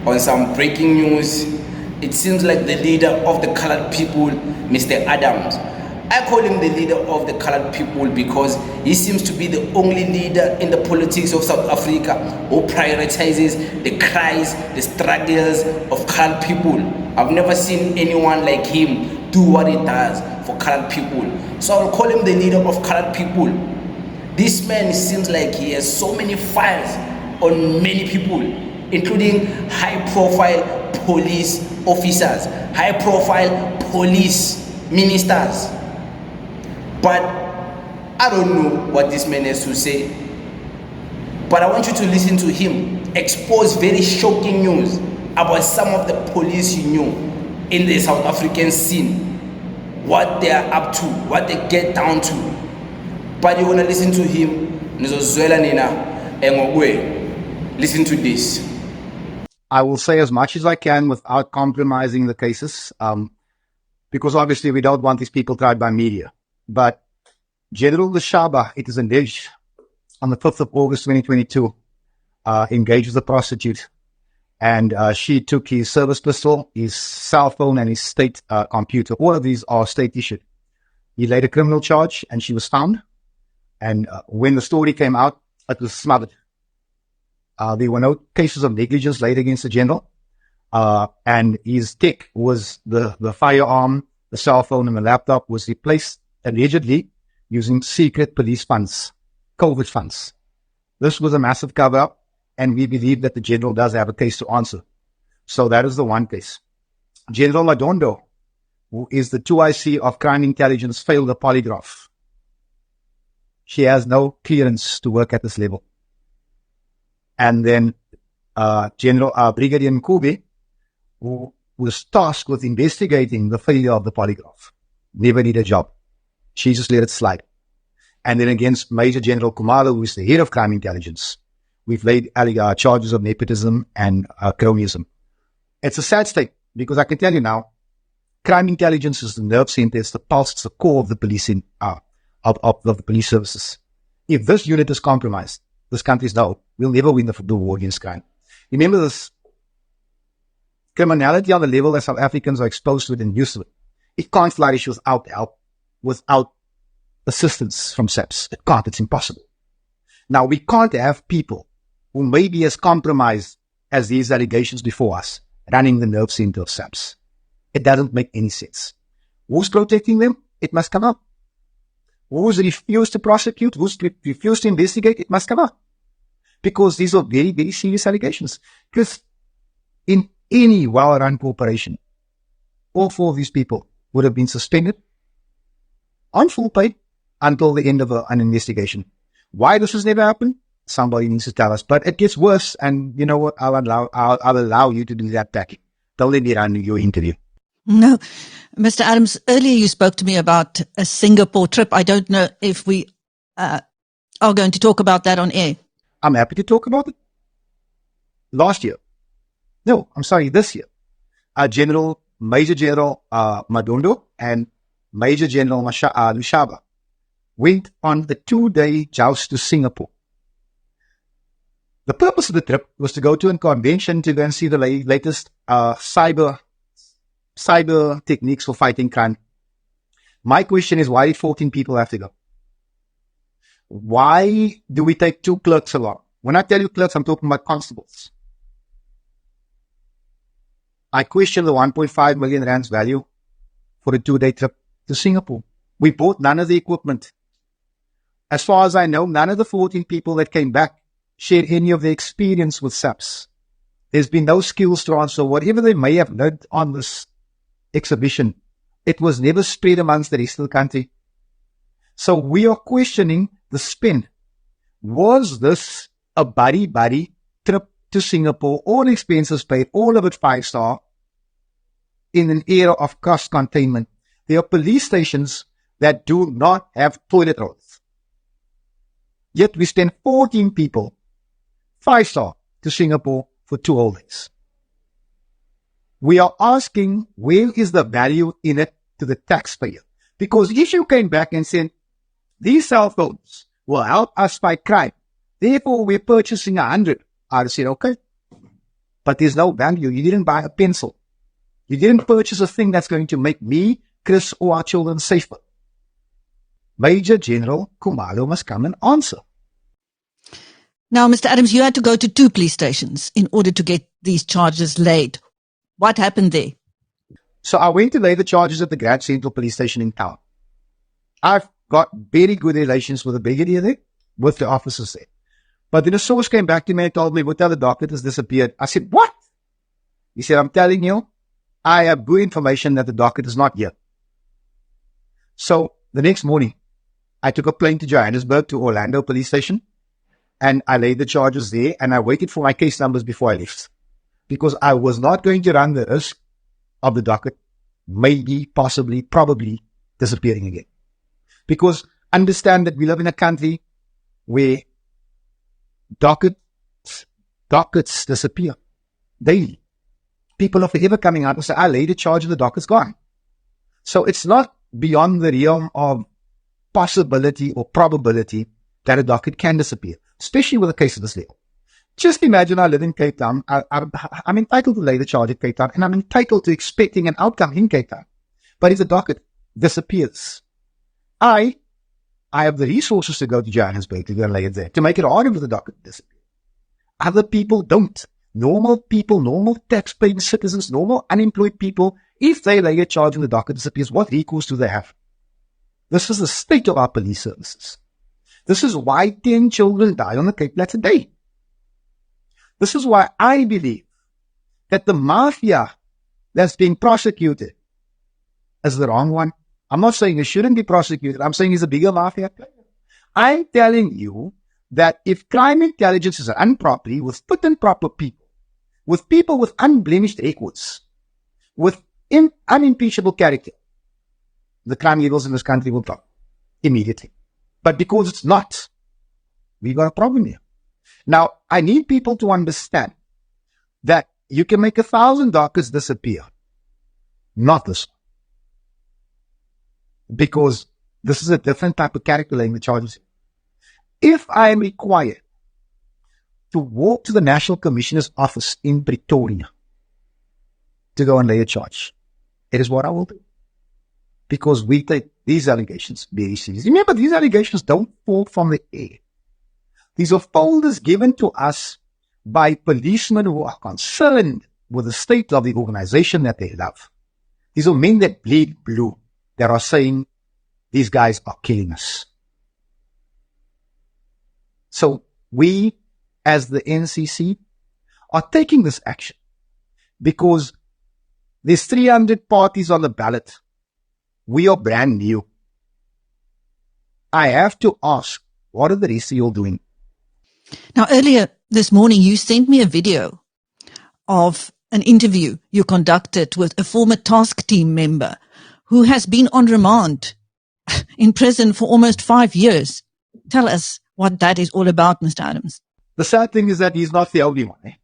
on some breaking news. It seems like the leader of the colored people, Mr. Adams. I call him the leader of the colored people because he seems to be the only leader in the politics of South Africa who prioritizes the cries, the struggles of colored people. I've never seen anyone like him do what he does for colored people. So I'll call him the leader of colored people. This man seems like he has so many files on many people, including high-profile police officers, high-profile police ministers. But I don't know what this man has to say. But I want you to listen to him expose very shocking news about some of the police you knew in the South African scene, what they are up to, what they get down to. But you're gonna listen to him. Listen to this. I will say as much as I can without compromising the cases, because obviously we don't want these people tried by media. But General Leshaba, it is alleged, on the 5th of August 2022, engaged with a prostitute. And she took his service pistol, his cell phone, and his state computer. All of these are state issued. He laid a criminal charge, and she was found. And when the story came out, it was smothered. There were no cases of negligence laid against the general. And his tech was the firearm, the cell phone, and the laptop was replaced allegedly using secret police funds, COVID funds. This was a massive cover-up, and we believe that the general does have a case to answer. So that is the one case. General Madondo, who is the 2IC of Crime Intelligence, failed a polygraph. She has no clearance to work at this level. And then General Brigadier Nkube, who was tasked with investigating the failure of the polygraph, never did a job. She just let it slide. And then against Major General Kumalo, who is the head of Crime Intelligence, we've laid charges of nepotism and cronyism. It's a sad state, because I can tell you now, Crime Intelligence is the nerve center, it's the pulse, it's the core of the policing, of the police services. If this unit is compromised, this country's now, we'll never win the war against crime. Remember this, criminality on the level that South Africans are exposed to it and used to it. It can't flourish without help, without assistance from SAPS. It can't, it's impossible. Now, we can't have people who may be as compromised as these allegations before us running the nerve center of SAPS. It doesn't make any sense. Who's protecting them? It must come up. Who's refused to prosecute? Who's refused to investigate? It must come up. Because these are very, very serious allegations. Because in any well-run corporation, all four of these people would have been suspended on full pay until the end of an investigation. Why this has never happened? Somebody needs to tell us. But it gets worse, and you know what? I'll allow you to do that, Becky. Don't let me run your interview. No. Mr. Adams, earlier you spoke to me about a Singapore trip. I don't know if we are going to talk about that on air. I'm happy to talk about it. Last year. No, I'm sorry, this year. Major General Madondo and Major General Leshaba went on the 2-day joust to Singapore. The purpose of the trip was to go to a convention to go and see the latest cyber techniques for fighting crime. My question is, why did 14 people have to go? Why do we take 2 clerks along? When I tell you clerks, I'm talking about constables. I question the 1.5 million rands value for a 2-day trip to Singapore. We bought none of the equipment. As far as I know, none of the 14 people that came back shared any of their experience with SAPS. There's been no skills transfer. Whatever they may have learned on this exhibition, it was never spread amongst the rest of the country. So we are questioning the spend. Was this a buddy trip to Singapore, all expenses paid, all of it 5-star, in an era of cost containment? There are police stations that do not have toilet rolls. Yet we send 14 people, 5-star, to Singapore for 2 whole days. We are asking, where is the value in it to the taxpayer? Because if you came back and said, these cell phones will help us fight crime, therefore we're purchasing 100, I'd say, okay. but there's no value. You didn't buy a pencil. You didn't purchase a thing that's going to make me, Chris, or our children safer. Major General Khumalo must come and answer. Now, Mr. Adams, you had to go to 2 police stations in order to get these charges laid. What happened there? So I went to lay the charges at the Grand Central Police Station in town. I've got very good relations with the brigadier there, with the officers there. But then a source came back to me and told me, "What, the docket has disappeared." I said, "What?" He said, "I'm telling you, I have good information that the docket is not here." So the next morning, I took a plane to Johannesburg to Orlando Police Station, and I laid the charges there, and I waited for my case numbers before I left, because I was not going to run the risk of the docket maybe, possibly, probably disappearing again. Because understand that we live in a country where dockets disappear daily. People are forever coming out and say, "I laid a charge and the docket's gone." So it's not beyond the realm of possibility or probability that a docket can disappear, especially with a case of this level. Just imagine I live in Cape Town. I'm entitled to lay the charge at Cape Town, and I'm entitled to expecting an outcome in Cape Town. But if the docket disappears, I have the resources to go to Johannesburg to go and lay it there, to make it harder for the docket to disappear. Other people don't. Normal people, normal tax-paying citizens, normal unemployed people, if they lay a charge and the docket disappears, what recourse do they have? This is the state of our police services. This is why 10 children die on the Cape Flats a day. This is why I believe that the mafia that's being prosecuted is the wrong one. I'm not saying it shouldn't be prosecuted. I'm saying it's a bigger mafia player. I'm telling you that if crime intelligence is run properly, with fit and proper people with unblemished records, with unimpeachable character, the crime levels in this country will drop immediately. But because it's not, we got a problem here. Now, I need people to understand that you can make 1,000 dockets disappear. Not this one. Because this is a different type of character laying the charges. If I am required to walk to the National Commissioner's office in Pretoria to go and lay a charge, it is what I will do. Because we take these allegations very seriously. Remember, these allegations don't fall from the air. These are folders given to us by policemen who are concerned with the state of the organization that they love. These are men that bleed blue, that are saying, these guys are killing us. So we, as the NCC, are taking this action because there's 300 parties on the ballot. We are brand new. I have to ask, what are the rest of you all doing? Now, earlier this morning, you sent me a video of an interview you conducted with a former task team member who has been on remand in prison for almost 5 years. Tell us what that is all about, Mr. Adams. The sad thing is that he's not the only one.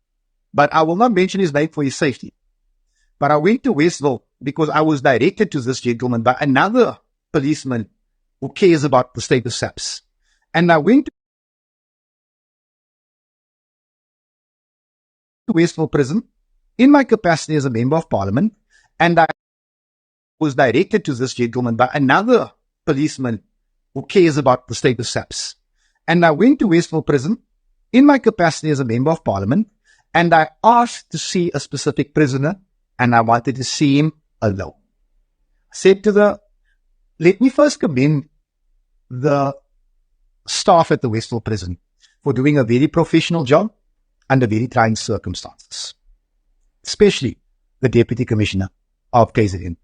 But I will not mention his name for his safety. But I went to Westville because I was directed to this gentleman by another policeman who cares about the state of SAPS. And I went to Westville Prison in my capacity as a member of parliament, and I was directed to this gentleman by another policeman who cares about the state of SAPS. And I went to Westville Prison in my capacity as a member of parliament, and I asked to see a specific prisoner, and I wanted to see him alone. I said to let me first commend the staff at the Westville Prison for doing a very professional job under very trying circumstances, especially the Deputy Commissioner of KZN.